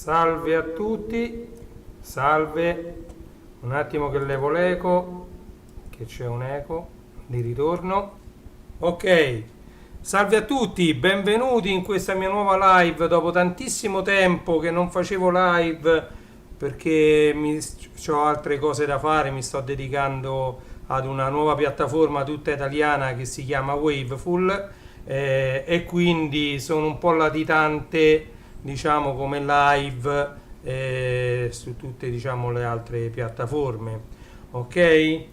Salve a tutti, salve, un attimo che levo l'eco, che c'è un eco di ritorno. Ok, salve a tutti, benvenuti in questa mia nuova live dopo tantissimo tempo che non facevo live perché ho altre cose da fare, mi sto dedicando ad una nuova piattaforma tutta italiana che si chiama Waveful e quindi sono un po' latitante, diciamo, come live su tutte, diciamo, le altre piattaforme. Ok.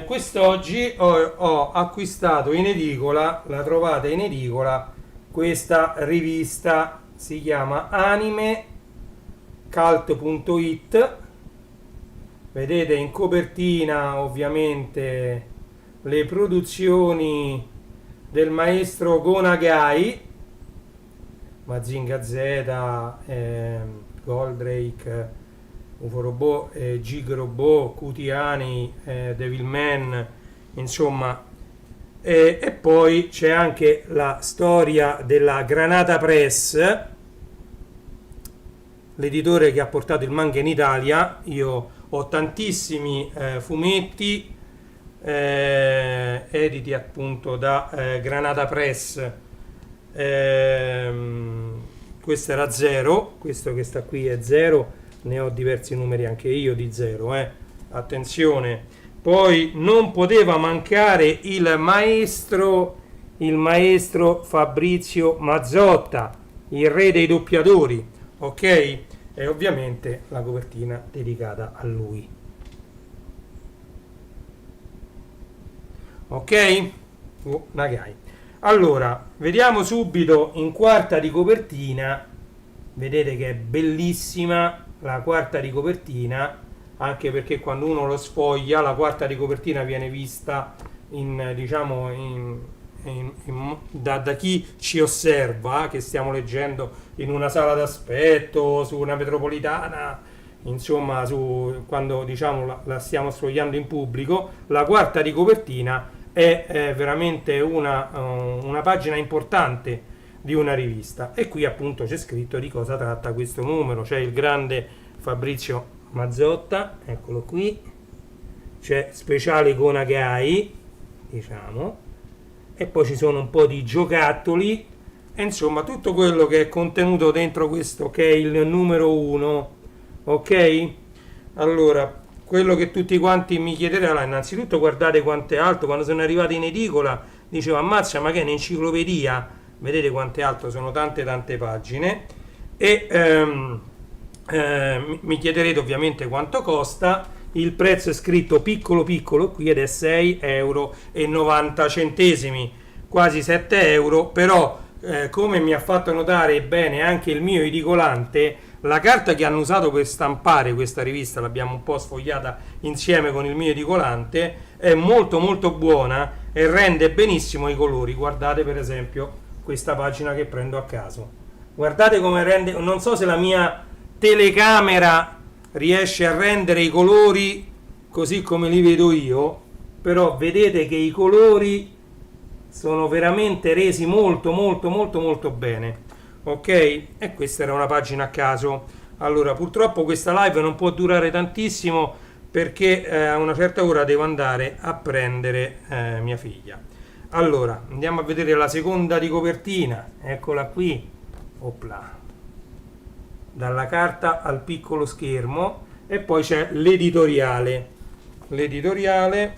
Quest'oggi ho acquistato in edicola, la trovate in edicola, questa rivista, si chiama animecult.it. Vedete in copertina ovviamente le produzioni del maestro Go Nagai, Mazinga Z, Goldrake, UFO Robot, Gig Robot, Cutiani, Devilman, insomma. E poi c'è anche la storia della Granata Press, l'editore che ha portato il manga in Italia. Io ho tantissimi fumetti editi appunto da Granata Press. Questo era 0, questo che sta qui è 0, ne ho diversi numeri anche io di 0, attenzione. Poi non poteva mancare il maestro Fabrizio Mazzotta, il re dei doppiatori, ok? E ovviamente la copertina dedicata a lui. Ok? Nagai. Allora, vediamo subito in quarta di copertina. Vedete che è bellissima la quarta di copertina, anche perché quando uno lo sfoglia, la quarta di copertina viene vista da chi ci osserva, che stiamo leggendo in una sala d'aspetto, su una metropolitana, insomma, quando diciamo la stiamo sfogliando in pubblico. La quarta di copertina è veramente una pagina importante di una rivista, e qui appunto c'è scritto di cosa tratta questo numero. C'è il grande Fabrizio Mazzotta, eccolo qui, c'è speciale Go Nagai, diciamo, e poi ci sono un po' di giocattoli e insomma tutto quello che è contenuto dentro questo, che è il numero 1. Ok? Allora, quello che tutti quanti mi chiederanno, innanzitutto guardate quanto è alto. Quando sono arrivati in edicola dicevo ammazza, ma che è un'enciclopedia. Vedete quanto è alto, sono tante pagine. E mi chiederete ovviamente quanto costa. Il prezzo è scritto piccolo qui ed è 6,90 euro, quasi 7 euro, però come mi ha fatto notare bene anche il mio edicolante, la carta che hanno usato per stampare questa rivista, l'abbiamo un po' sfogliata insieme con il mio edicolante, è molto buona e rende benissimo i colori. Guardate per esempio questa pagina che prendo a caso, guardate come rende. Non so se la mia telecamera riesce a rendere i colori così come li vedo io, però vedete che i colori sono veramente resi molto bene. Ok? E questa era una pagina a caso. Allora, purtroppo questa live non può durare tantissimo perché a una certa ora devo andare a prendere mia figlia. Allora, andiamo a vedere la seconda di copertina. Eccola qui. Opla. Dalla carta al piccolo schermo. E poi c'è l'editoriale. L'editoriale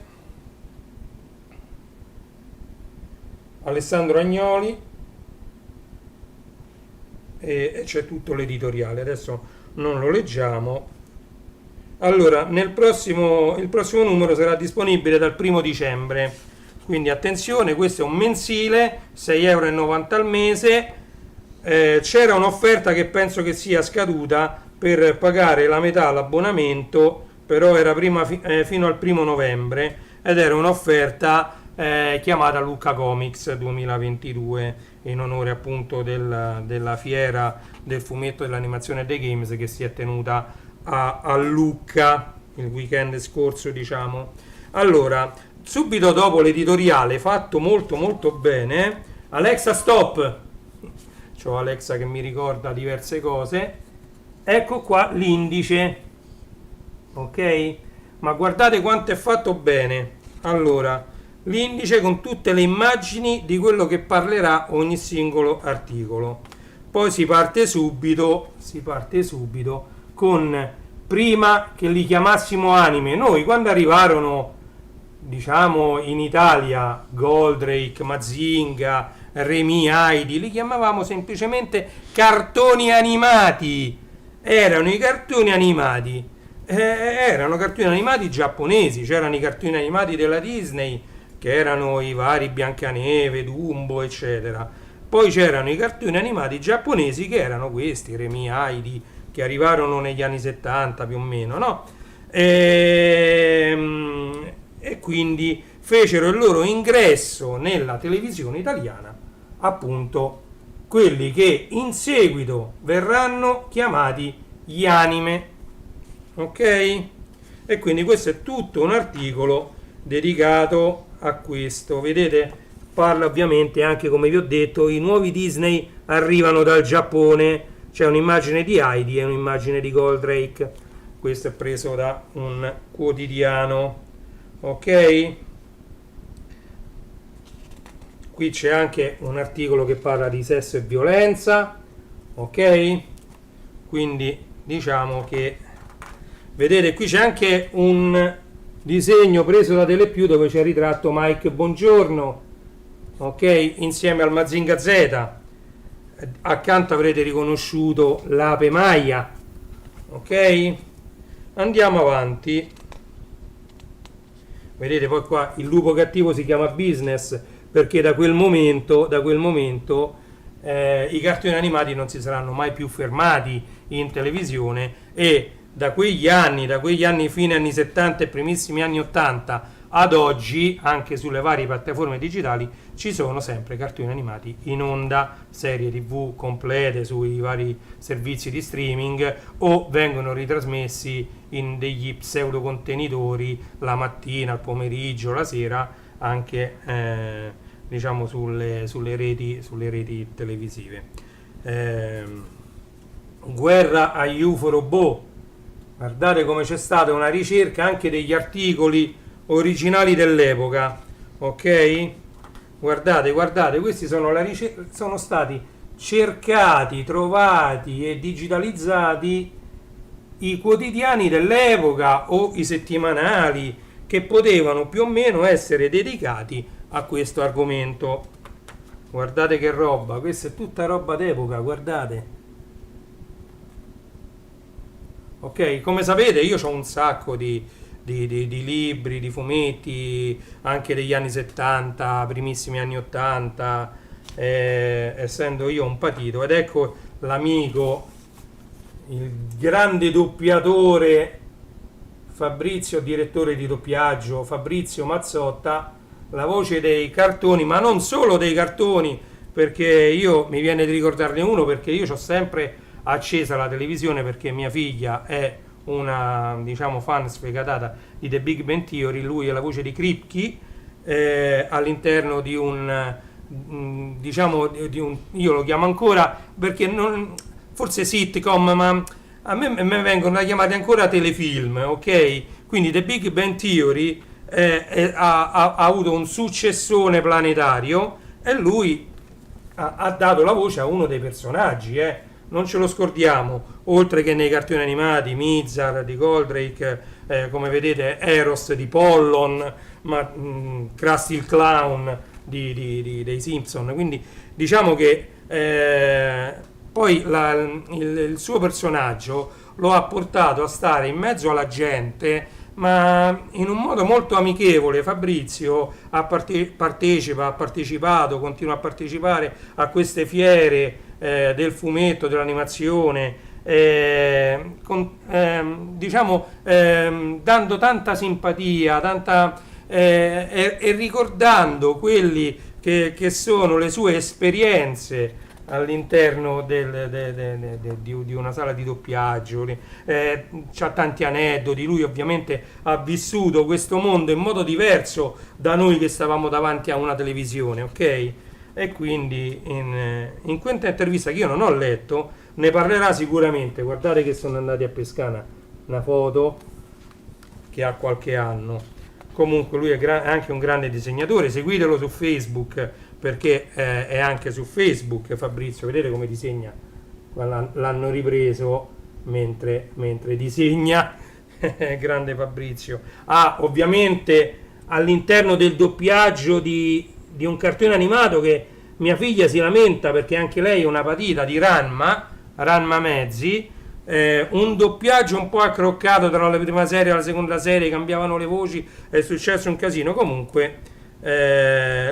Alessandro Agnoli, e c'è tutto l'editoriale. Adesso non lo leggiamo. Allora, il prossimo numero sarà disponibile dal 1° dicembre, quindi attenzione, questo è un mensile, 6,90 euro al mese. C'era un'offerta che penso che sia scaduta per pagare la metà l'abbonamento, però era fino al 1° novembre, ed era un'offerta chiamata Lucca Comics 2022, in onore appunto della fiera del fumetto, dell'animazione e dei games che si è tenuta a Lucca il weekend scorso, diciamo. Allora, subito dopo l'editoriale fatto molto bene, Alexa stop, c'ho Alexa che mi ricorda diverse cose. ecco qua l'indice, ok? Ma guardate quanto è fatto bene. Allora, l'indice con tutte le immagini di quello che parlerà ogni singolo articolo. Poi si parte subito con, prima che li chiamassimo anime, noi quando arrivarono, diciamo, in Italia, Goldrake, Mazinga, Remy, Heidi, li chiamavamo semplicemente cartoni animati. Erano i cartoni animati. Erano cartoni animati giapponesi, c'erano i cartoni animati della Disney, che erano i vari Biancaneve, Dumbo, eccetera. Poi c'erano i cartoni animati giapponesi, che erano questi, Remy, Heidi, che arrivarono negli anni 70 più o meno, no? E quindi fecero il loro ingresso nella televisione italiana, appunto quelli che in seguito verranno chiamati gli anime, ok? E quindi questo è tutto un articolo dedicato a questo. Vedete, parla ovviamente anche, come vi ho detto, i nuovi Disney arrivano dal Giappone, c'è un'immagine di Heidi e un'immagine di Goldrake. Questo è preso da un quotidiano, ok? Qui c'è anche un articolo che parla di sesso e violenza, ok? Quindi diciamo che, vedete, qui c'è anche un disegno preso da Telepiù dove c'è ritratto Mike Bongiorno, ok? Insieme al Mazinga Z. Accanto avrete riconosciuto l'Ape Maia, ok? Andiamo avanti. Vedete, poi qua il lupo cattivo si chiama Business, perché da quel momento i cartoni animati non si saranno mai più fermati in televisione, e da quegli anni fine anni 70 e primissimi anni 80 ad oggi, anche sulle varie piattaforme digitali, ci sono sempre cartoni animati in onda, serie TV complete sui vari servizi di streaming, o vengono ritrasmessi in degli pseudo contenitori la mattina, il pomeriggio, la sera, anche diciamo sulle reti televisive. Guerra agli UFO robot. Guardate come c'è stata una ricerca anche degli articoli originali dell'epoca, ok? Guardate, questi sono stati cercati, trovati e digitalizzati i quotidiani dell'epoca o i settimanali che potevano più o meno essere dedicati a questo argomento. Guardate che roba, questa è tutta roba d'epoca, guardate. Ok, come sapete io ho un sacco di libri, di fumetti, anche degli anni 70, primissimi anni 80, essendo io un patito. Ed ecco l'amico, il grande doppiatore Fabrizio, direttore di doppiaggio Fabrizio Mazzotta, la voce dei cartoni, ma non solo dei cartoni, perché io mi viene di ricordarne uno, perché io ho sempre accesa la televisione, perché mia figlia è una, diciamo, fan sfegatata di The Big Bang Theory. Lui è la voce di Kripke all'interno di un, diciamo, io lo chiamo ancora, perché non, forse sitcom, ma a me vengono chiamati ancora telefilm, ok? Quindi The Big Bang Theory ha avuto un successone planetario, e lui ha dato la voce a uno dei personaggi, non ce lo scordiamo, oltre che nei cartoni animati, Mizar di Goldrake, come vedete Eros di Pollon, ma Krusty il Clown dei Simpson. Quindi diciamo che poi il suo personaggio lo ha portato a stare in mezzo alla gente, ma in un modo molto amichevole. Fabrizio ha partecipato, continua a partecipare a queste fiere del fumetto, dell'animazione, diciamo, dando tanta simpatia, e ricordando quelli che sono le sue esperienze all'interno di una sala di doppiaggio. C'ha tanti aneddoti. Lui ovviamente ha vissuto questo mondo in modo diverso da noi che stavamo davanti a una televisione, ok? E quindi in questa intervista, che io non ho letto, ne parlerà sicuramente. Guardate che sono andati a pescare una foto che ha qualche anno. Comunque lui è anche un grande disegnatore, seguitelo su Facebook perché è anche su Facebook Fabrizio, vedete come disegna, l'hanno ripreso mentre disegna. Grande Fabrizio. Ovviamente all'interno del doppiaggio di un cartone animato che mia figlia si lamenta perché anche lei è una patita di Ranma Mezzi, un doppiaggio un po' accroccato tra la prima serie e la seconda serie, cambiavano le voci, è successo un casino. Comunque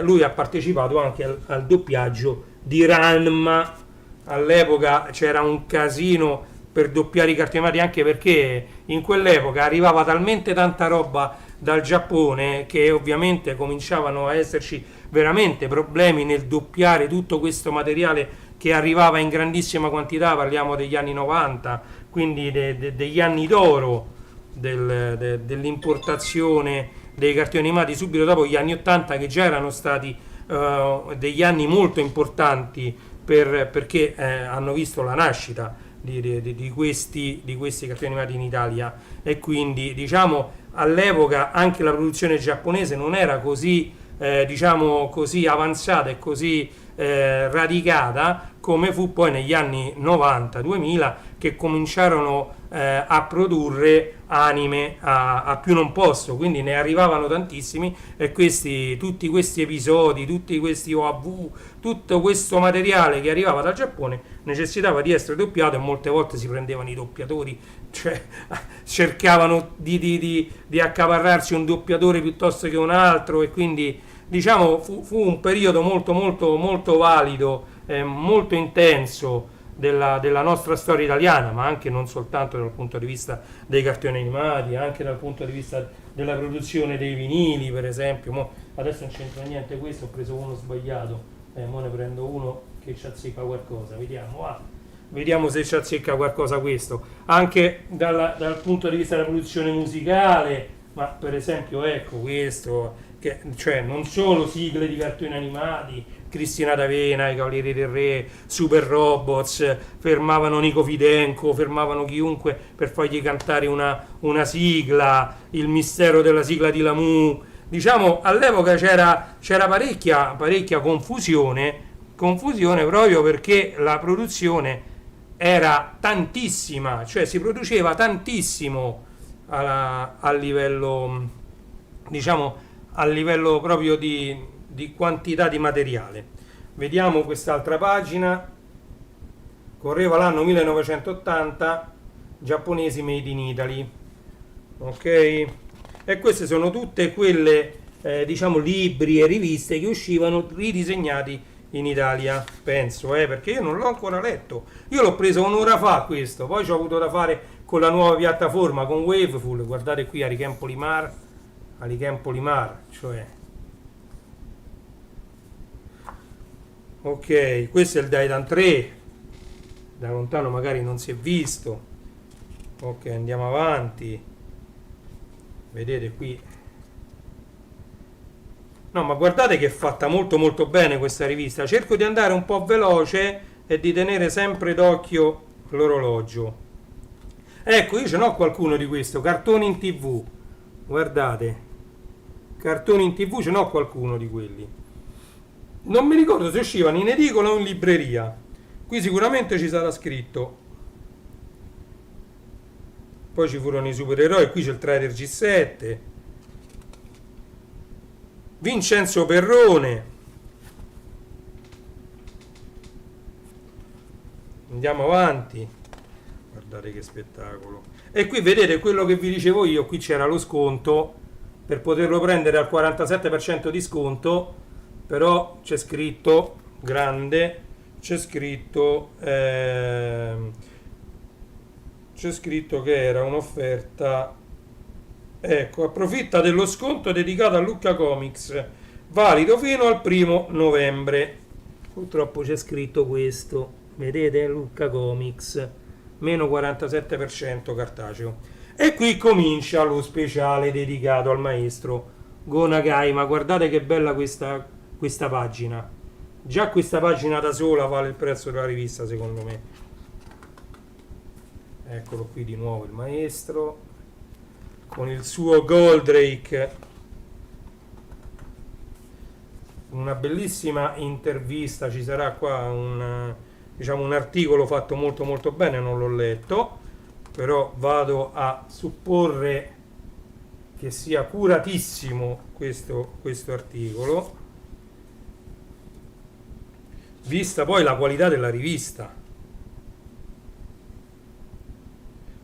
lui ha partecipato anche al doppiaggio di Ranma. All'epoca c'era un casino per doppiare i cartoni animati, anche perché in quell'epoca arrivava talmente tanta roba dal Giappone che ovviamente cominciavano a esserci veramente problemi nel doppiare tutto questo materiale che arrivava in grandissima quantità. Parliamo degli anni 90, quindi degli anni d'oro dell'importazione dei cartoni animati, subito dopo gli anni 80, che già erano stati degli anni molto importanti perché hanno visto la nascita di questi cartoni animati in Italia, e quindi diciamo all'epoca anche la produzione giapponese non era così diciamo così avanzata e così radicata come fu poi negli anni 90-2000, che cominciarono a produrre anime a più non posso, quindi ne arrivavano tantissimi, e tutti questi episodi, tutti questi OAV, tutto questo materiale che arrivava dal Giappone necessitava di essere doppiato, e molte volte si prendevano i doppiatori, cioè cercavano di accaparrarsi un doppiatore piuttosto che un altro, e quindi diciamo fu un periodo molto molto molto valido, molto intenso della nostra storia italiana, ma anche non soltanto dal punto di vista dei cartoni animati, anche dal punto di vista della produzione dei vinili, per esempio. Adesso non c'entra niente questo, ho preso uno sbagliato, mo ne prendo uno che ci azzecca qualcosa, vediamo se ci azzecca qualcosa questo, anche dal punto di vista della produzione musicale. Ma per esempio ecco questo, cioè non solo sigle di cartoni animati, Cristina D'Avena, i Cavalieri del Re, Super Robots, fermavano Nico Fidenco, fermavano chiunque per fargli cantare una sigla, il mistero della sigla di Lamu. Diciamo all'epoca c'era parecchia confusione proprio perché la produzione era tantissima, cioè si produceva tantissimo a livello, diciamo, a livello proprio di quantità di materiale. Vediamo quest'altra pagina. Correva l'anno 1980, giapponesi made in Italy, ok? E queste sono tutte quelle diciamo libri e riviste che uscivano ridisegnati in Italia, penso, perché io non l'ho ancora letto. Io l'ho preso un'ora fa questo, poi ci ho avuto da fare con la nuova piattaforma, con Waveful. Guardate qui, Ariken Polimar, cioè ok, questo è il Daidan 3, da lontano magari non si è visto. Ok, andiamo avanti, vedete qui. No, ma guardate che è fatta molto molto bene questa rivista. Cerco di andare un po' veloce e di tenere sempre d'occhio l'orologio. Ecco, io ce n'ho qualcuno di questo, cartoni in TV. Guardate, cartoni in TV, ce n'ho qualcuno di quelli. Non mi ricordo se uscivano in edicola o in libreria. Qui sicuramente ci sarà scritto. Poi ci furono i supereroi, qui c'è il trailer G7. Vincenzo Perrone. Andiamo avanti. Guardate che spettacolo. E qui vedete quello che vi dicevo io, qui c'era lo sconto per poterlo prendere al 47% di sconto, però c'è scritto grande, c'è scritto che era un'offerta. Ecco, approfitta dello sconto dedicato a Lucca Comics, valido fino al 1° novembre. Purtroppo c'è scritto questo, vedete, Lucca Comics, meno 47% cartaceo. E qui comincia lo speciale dedicato al maestro Go Nagai. Ma guardate che bella questa pagina. Già questa pagina da sola vale il prezzo della rivista, secondo me. Eccolo qui di nuovo il maestro con il suo Goldrake. Una bellissima intervista, ci sarà qua diciamo un articolo fatto molto molto bene, non l'ho letto, però vado a supporre che sia curatissimo questo articolo, vista poi la qualità della rivista.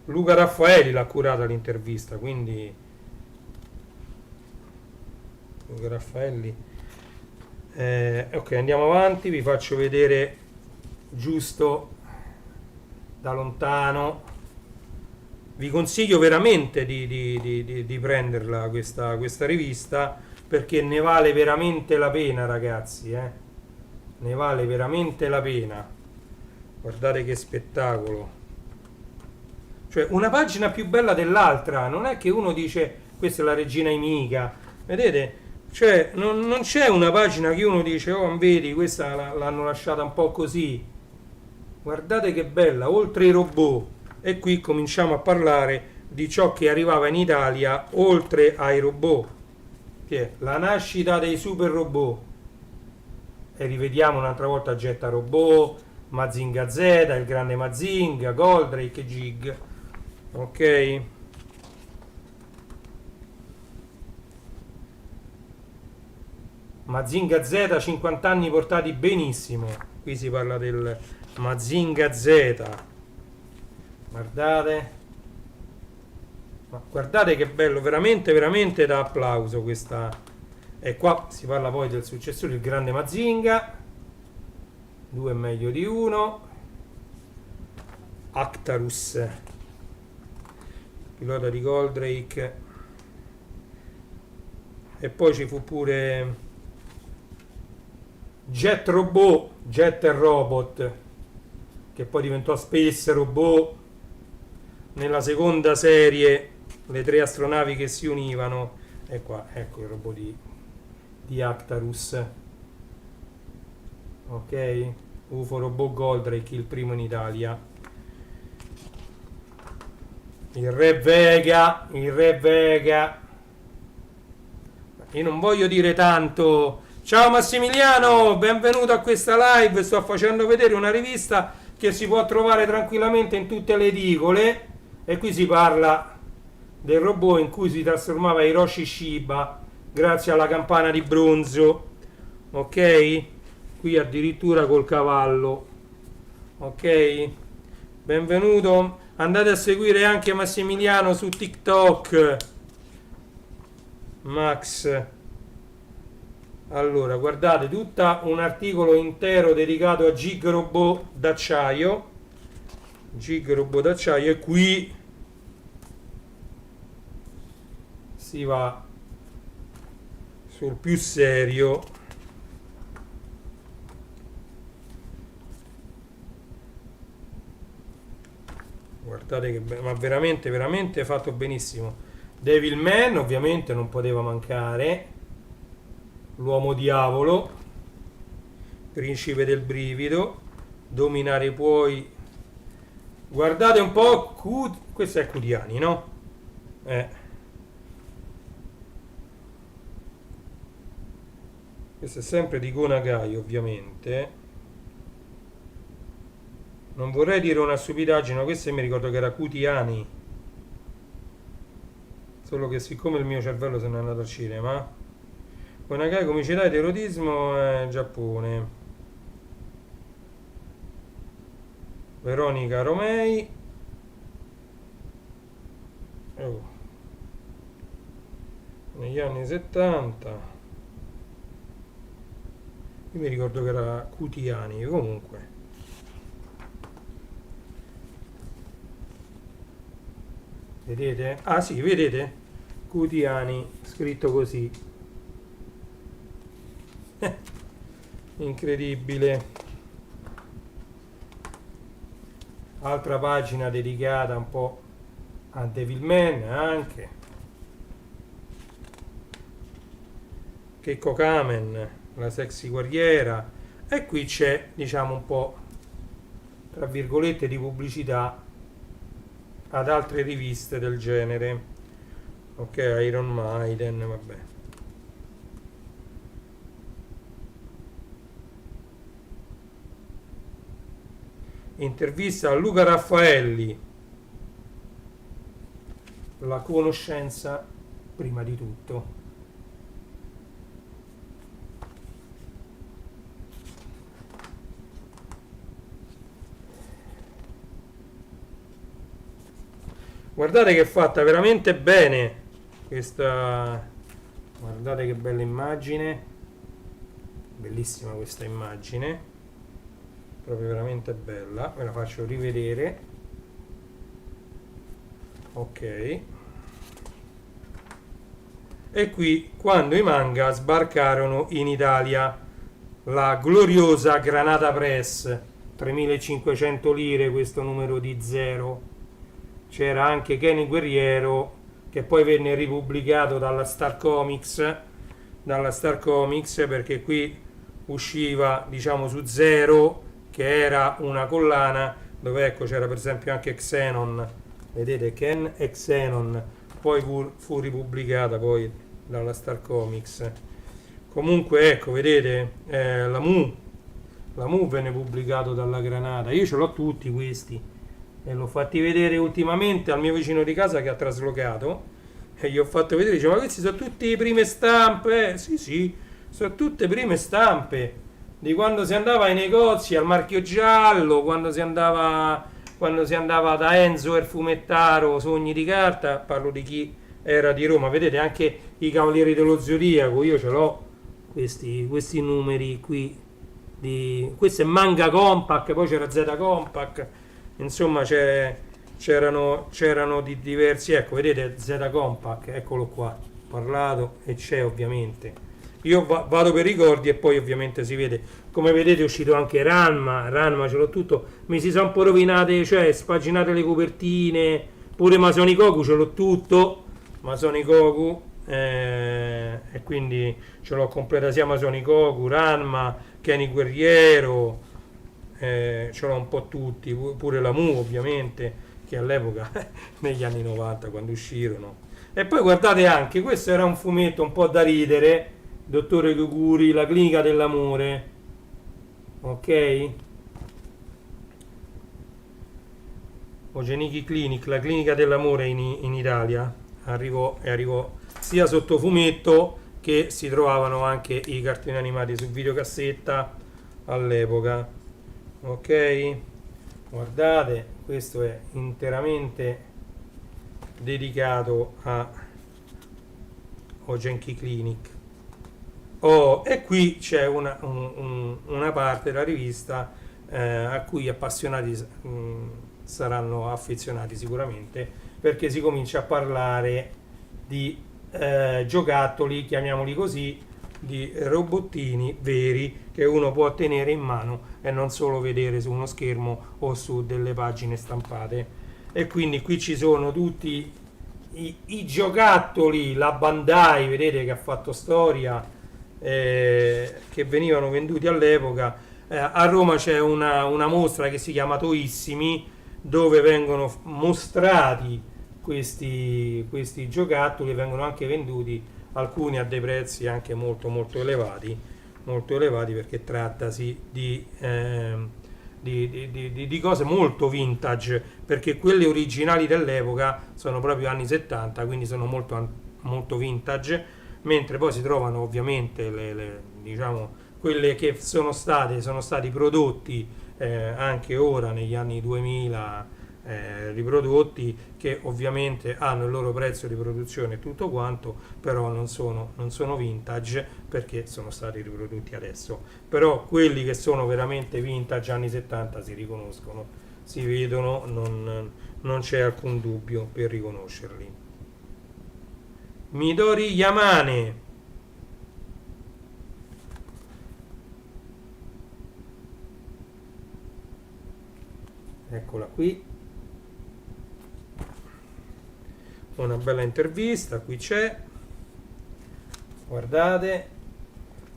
Luca Raffaeli l'ha curata l'intervista, quindi Luca Raffaelli. Ok, andiamo avanti, vi faccio vedere giusto da lontano. Vi consiglio veramente di prenderla questa rivista, perché ne vale veramente la pena, ragazzi, ne vale veramente la pena. Guardate che spettacolo. Cioè, una pagina più bella dell'altra, non è che uno dice questa è la regina Imica, vedete? Cioè, non c'è una pagina che uno dice oh, vedi, questa l'hanno lasciata un po' così. Guardate che bella, oltre i robot. E qui cominciamo a parlare di ciò che arrivava in Italia oltre ai robot, che è la nascita dei super robot. E rivediamo un'altra volta Getta Robot, Mazinga Z, il grande Mazinga, Goldrake, Jig. Ok, Mazinga Z 50 anni portati benissimo. Qui si parla del Mazinga Z. Guardate, ma guardate che bello, veramente veramente da applauso questa. E qua si parla poi del successore, il grande Mazinga. 2 è meglio di 1. Actarus, pilota di Goldrake. E poi ci fu pure Jet Robot, Jet e Robot, che poi diventò Space Robot nella seconda serie, le 3 astronavi che si univano. E qua ecco il robot di Actarus. Ok, UFO Robot Goldrake, il primo in Italia. Il Re Vega, io non voglio dire tanto. Ciao Massimiliano, benvenuto a questa live. Sto facendo vedere una rivista che si può trovare tranquillamente in tutte le edicole, e qui si parla del robot in cui si trasformava Hiroshi Shiba grazie alla campana di bronzo. Ok, qui addirittura col cavallo. Ok, benvenuto. Andate a seguire anche Massimiliano su TikTok, Max. Allora, guardate, tutto un articolo intero dedicato a Gig Robot d'acciaio. Gig Robot d'acciaio, e qui si va sul più serio. Guardate che ma veramente veramente fatto benissimo. Devilman ovviamente non poteva mancare, l'uomo diavolo, principe del brivido, dominare puoi. Guardate un po', questo è Cudiani, no? Questo è sempre di Gonagai, ovviamente. Non vorrei dire una stupidaggine, ma questo mi ricordo che era Cutiani. Solo che siccome il mio cervello se n'è andato al cinema. Gonagai, comicità ed erotismo, Giappone. Veronica Romei. Oh. Negli anni 70. Io mi ricordo che era Cutiani, comunque. Vedete? Ah sì, vedete? Cutiani, scritto così. Incredibile. Altra pagina dedicata un po' a Devilman anche. Keiko Kamen, la sexy guerriera. E qui c'è, diciamo, un po' tra virgolette di pubblicità ad altre riviste del genere. Ok, Iron Maiden, vabbè. Intervista a Luca Raffaelli, la conoscenza prima di tutto. Guardate che è fatta veramente bene questa, guardate che bella immagine, bellissima questa immagine, proprio veramente bella, ve la faccio rivedere. Ok, e qui quando i manga sbarcarono in Italia, la gloriosa Granata Press, 3500 lire questo numero di zero. C'era anche Kenny Guerriero, che poi venne ripubblicato dalla Star Comics, perché qui usciva, diciamo, su Zero, che era una collana dove, ecco, c'era per esempio anche Xenon, vedete, Ken e Xenon, poi fu ripubblicata poi dalla Star Comics. Comunque, ecco, vedete, la Mu venne pubblicato dalla Granata. Io ce l'ho tutti questi e l'ho fatti vedere ultimamente al mio vicino di casa che ha traslocato, e gli ho fatto vedere, dice, ma questi sono tutte prime stampe. Sì, sì, sono tutte prime stampe di quando si andava ai negozi al Marchio Giallo, quando si andava da Enzo il fumettaro, Sogni di carta, parlo di chi era di Roma. Vedete anche i Cavalieri dello Zodiaco, io ce l'ho questi numeri qui questo è Manga Compact, poi c'era Z Compact, insomma c'erano di diversi, ecco, vedete Z Compact, eccolo qua, parlato, e c'è ovviamente. Io vado per ricordi e poi ovviamente si vede. Come vedete è uscito anche Ranma ce l'ho tutto, mi si sono un po' rovinate, cioè spaginate le copertine, pure Masonicoku ce l'ho tutto, Masonicoku, e quindi ce l'ho completa sia Masonicoku, Ranma, Kenny Guerriero, ce l'ho un po' tutti, pure la Mu ovviamente, che all'epoca, negli anni 90 quando uscirono. E poi guardate anche, questo era un fumetto un po' da ridere, Dottore Luguri, la clinica dell'amore, ok? Ogeniki Clinic, la clinica dell'amore in Italia, arrivò sia sotto fumetto che si trovavano anche i cartoni animati su videocassetta all'epoca, ok? Guardate, questo è interamente dedicato a Ogenki Clinic. Oh, e qui c'è una parte della rivista a cui gli appassionati saranno affezionati sicuramente, perché si comincia a parlare di giocattoli, chiamiamoli così, di robottini veri che uno può tenere in mano e non solo vedere su uno schermo o su delle pagine stampate. E quindi qui ci sono tutti i giocattoli, la Bandai, vedete che ha fatto storia, che venivano venduti all'epoca. A Roma c'è una mostra che si chiama Toissimi, dove vengono mostrati questi giocattoli, vengono anche venduti alcuni a dei prezzi anche molto molto elevati, perché trattasi di cose molto vintage, perché quelle originali dell'epoca sono proprio anni 70, quindi sono molto, molto vintage, mentre poi si trovano ovviamente diciamo, quelle che sono stati prodotti anche ora negli anni 2000, riprodotti, che ovviamente hanno il loro prezzo di produzione e tutto quanto, però non sono vintage perché sono stati riprodotti adesso. Però quelli che sono veramente vintage anni 70 si riconoscono, si vedono, non c'è alcun dubbio per riconoscerli. Midori Yamane, eccola qui, una bella intervista, qui c'è, guardate,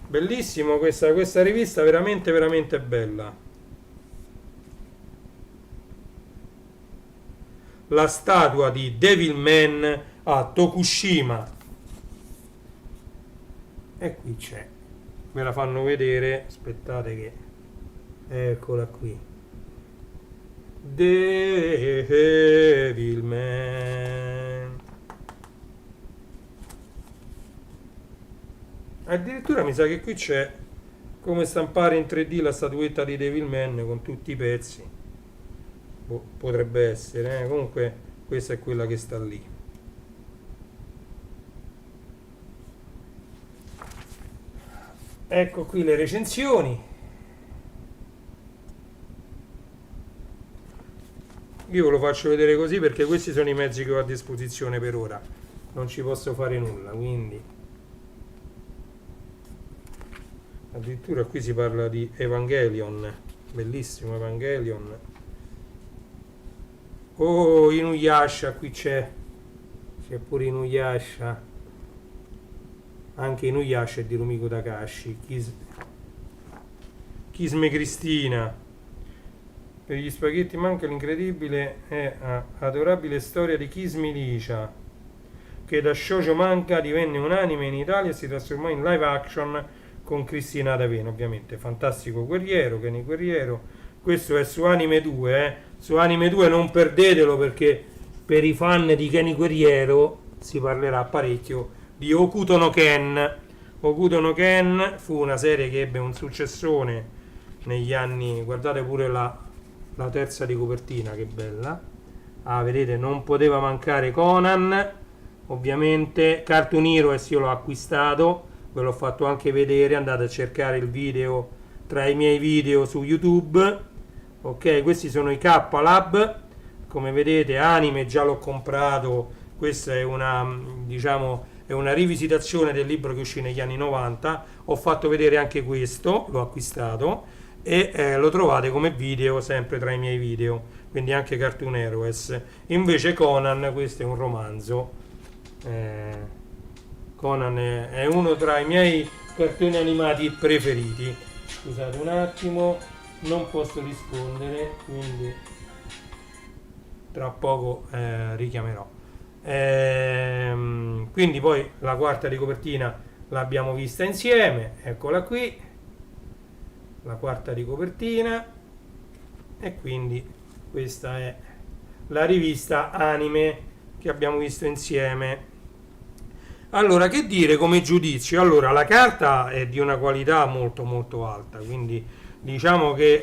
bellissimo questa rivista, veramente veramente bella. la statua di Devilman a Tokushima. E qui c'è, me la fanno vedere, aspettate che, eccola qui, Devilman. Addirittura mi sa che qui c'è come stampare in 3D la statuetta di Devilman con tutti i pezzi. Potrebbe essere, comunque questa è quella che sta lì. Ecco qui le recensioni. Io ve lo faccio vedere così perché questi sono i mezzi che ho a disposizione per ora, non ci posso fare nulla, quindi addirittura qui si parla di Evangelion, bellissimo Evangelion. Oh, Inuyasha, qui c'è pure Inuyasha, anche Inuyasha è di Rumiko Takahashi. Kisme Cristina. Per gli spaghetti manca l'incredibile e adorabile storia di Kisme Licia, che da shoujo manga divenne un anime in Italia e si trasformò in live action con Cristina D'Avena, ovviamente. Fantastico Guerriero, Kenny Guerriero. Questo è su Anime 2, Su Anime 2 non perdetelo, perché per i fan di Kenny Guerriero si parlerà parecchio di Hokuto no Ken. Hokuto no Ken fu una serie che ebbe un successone negli anni, guardate pure la terza di copertina, che bella. Vedete, non poteva mancare Conan, ovviamente. Cartoon Heroes io l'ho acquistato, ve l'ho fatto anche vedere, andate a cercare il video tra i miei video su YouTube. Ok, questi sono i K-Lab, come vedete. Anime già l'ho comprato, questa è una, diciamo, è una rivisitazione del libro che uscì negli anni 90. Ho fatto vedere anche questo, l'ho acquistato e lo trovate come video sempre tra i miei video, quindi anche Cartoon Heroes. Invece Conan, questo è un romanzo. Conan è uno tra i miei cartoni animati preferiti. Scusate un attimo, non posso rispondere, quindi tra poco richiamerò. Quindi poi la quarta di copertina l'abbiamo vista insieme, eccola qui, la quarta di copertina, e quindi questa è la rivista Anime che abbiamo visto insieme. Allora, che dire come giudizio? Allora, la carta è di una qualità molto molto alta, quindi diciamo che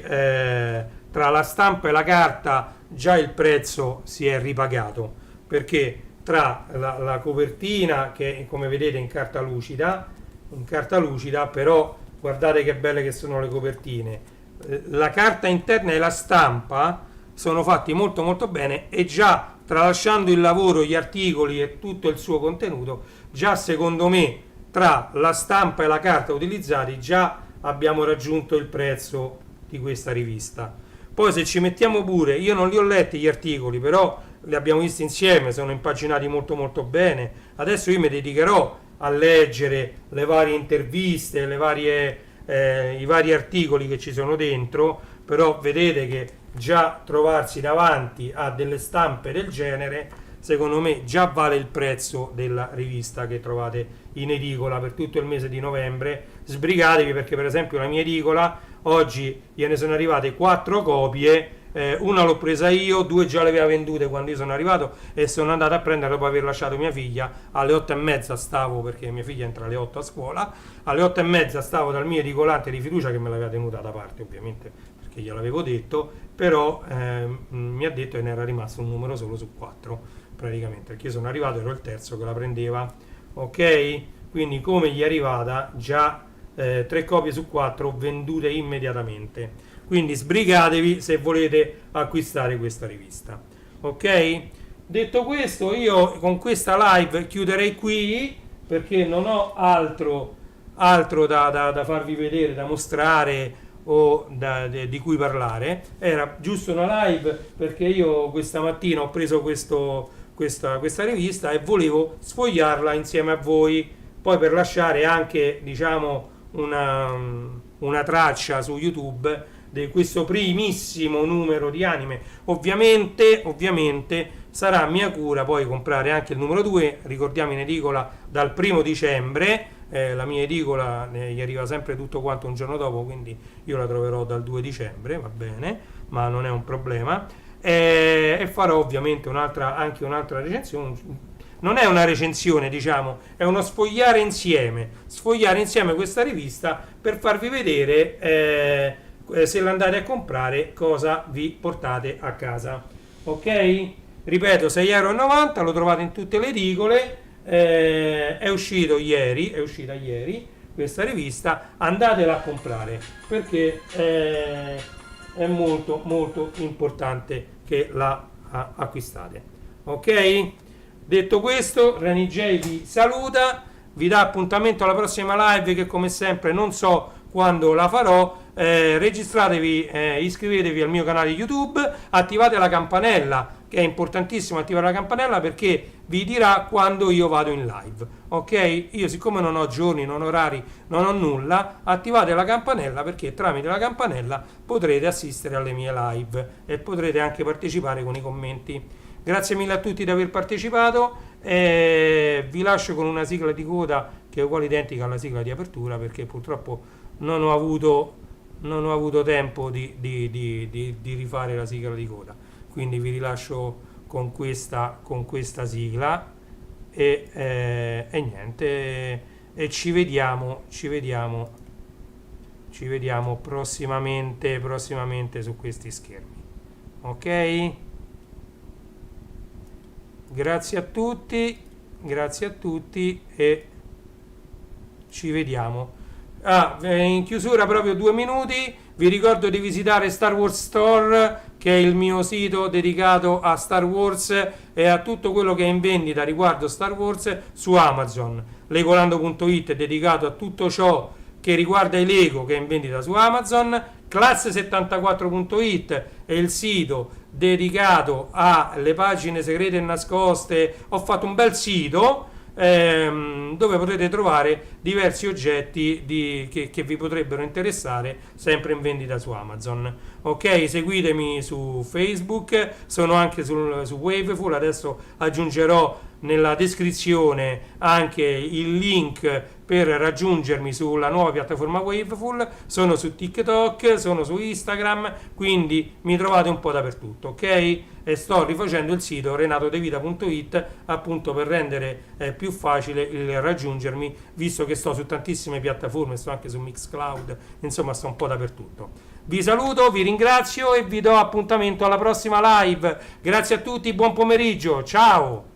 tra la stampa e la carta già il prezzo si è ripagato, perché tra la copertina, che come vedete in carta lucida, però guardate che belle che sono le copertine, la carta interna e la stampa sono fatti molto molto bene, e già tralasciando il lavoro, gli articoli e tutto il suo contenuto, già secondo me tra la stampa e la carta utilizzati già abbiamo raggiunto il prezzo di questa rivista. Poi se ci mettiamo pure, io non li ho letti gli articoli, però li abbiamo visti insieme, sono impaginati molto molto bene. Adesso io mi dedicherò a leggere le varie interviste, i vari articoli che ci sono dentro, però vedete che già trovarsi davanti a delle stampe del genere, secondo me già vale il prezzo della rivista che trovate in edicola per tutto il mese di novembre. Sbrigatevi, perché per esempio la mia edicola oggi gliene sono arrivate 4 copie, una l'ho presa io, 2 già le aveva vendute quando io sono arrivato e sono andato a prendere dopo aver lasciato mia figlia. Alle 8:30 stavo, perché mia figlia entra alle 8 a scuola, alle 8:30 stavo dal mio edicolante di fiducia, che me l'aveva tenuta da parte ovviamente perché gliel'avevo detto, però mi ha detto che ne era rimasto un numero solo su 4 praticamente, perché io sono arrivato, ero il terzo che la prendeva. Ok, quindi come gli è arrivata già 3 copie su 4 vendute immediatamente. Quindi sbrigatevi se volete acquistare questa rivista. Ok, detto questo, io con questa live chiuderei qui, perché non ho altro da farvi vedere, da mostrare o di cui parlare. Era giusto una live perché io questa mattina ho preso questa rivista e volevo sfogliarla insieme a voi, poi per lasciare anche, diciamo, una traccia su YouTube di questo primissimo numero di anime. Ovviamente sarà mia cura poi comprare anche il numero 2. Ricordiamo in edicola dal 1° dicembre, la mia edicola gli arriva sempre tutto quanto un giorno dopo, quindi io la troverò dal 2 dicembre, va bene, ma non è un problema. E farò ovviamente anche un'altra recensione. Non è una recensione, diciamo, è uno sfogliare insieme questa rivista per farvi vedere, se l'andate a comprare, cosa vi portate a casa. Ok? Ripeto, 6,90 €, lo trovate in tutte le edicole. È uscita ieri questa rivista, andatela a comprare perché è molto molto importante che la acquistate. Ok? Detto questo, Rani J vi saluta, vi dà appuntamento alla prossima live che come sempre non so quando la farò. Registratevi, iscrivetevi al mio canale YouTube, attivate la campanella, che è importantissimo attivare la campanella perché vi dirà quando io vado in live. Ok? Io siccome non ho giorni, non ho orari, non ho nulla, attivate la campanella perché tramite la campanella potrete assistere alle mie live e potrete anche partecipare con i commenti. Grazie mille a tutti di aver partecipato, vi lascio con una sigla di coda che è uguale identica alla sigla di apertura perché purtroppo non ho avuto tempo di rifare la sigla di coda, quindi vi rilascio con questa sigla e niente, e ci vediamo prossimamente su questi schermi. Ok? Grazie a tutti e ci vediamo. In chiusura, proprio 2 minuti, vi ricordo di visitare Star Wars Store, che è il mio sito dedicato a Star Wars e a tutto quello che è in vendita riguardo Star Wars su Amazon. Legolando.it è dedicato a tutto ciò che riguarda i Lego che è in vendita su Amazon. Classe74.it è il sito dedicato alle pagine segrete e nascoste. Ho fatto un bel sito dove potete trovare diversi oggetti che vi potrebbero interessare, sempre in vendita su Amazon. Ok, seguitemi su Facebook, sono anche su Waveful, adesso aggiungerò nella descrizione anche il link per raggiungermi sulla nuova piattaforma Waveful. Sono su TikTok, sono su Instagram, quindi mi trovate un po' dappertutto, ok? E sto rifacendo il sito renatodevita.it appunto per rendere più facile il raggiungermi, visto che sto su tantissime piattaforme, sto anche su Mixcloud, insomma sto un po' dappertutto. Vi saluto, vi ringrazio e vi do appuntamento alla prossima live. Grazie a tutti, buon pomeriggio, ciao!